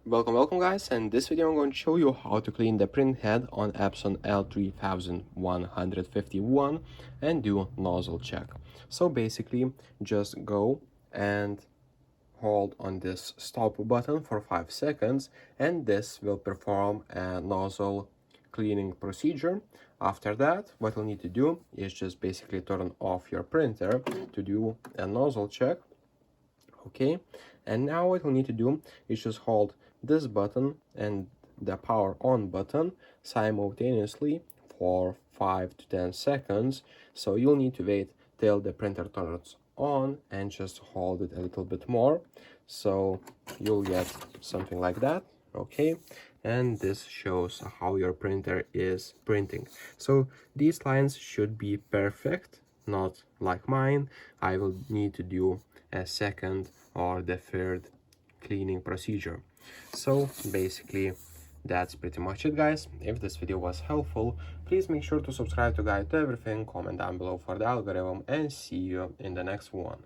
Welcome guys, and this video I'm going to show you how to clean the print head on Epson L3151 and do nozzle check. So basically just go and hold on this stop button for 5 seconds and this will perform a nozzle cleaning procedure. After that, what you'll need to do is just basically turn off your printer to do a nozzle check. Okay, and now what we need to do is just hold this button and the power on button simultaneously for 5 to 10 seconds. So you'll need to wait till the printer turns on and just hold it a little bit more, so you'll get something like that. Okay, and this shows how your printer is printing. So these lines should be perfect, not like mine. I will need to do a second or the third cleaning procedure. So basically that's pretty much it, guys. If this video was helpful, please make sure to subscribe to Guide to Everything, comment down below for the algorithm, and see you in the next one.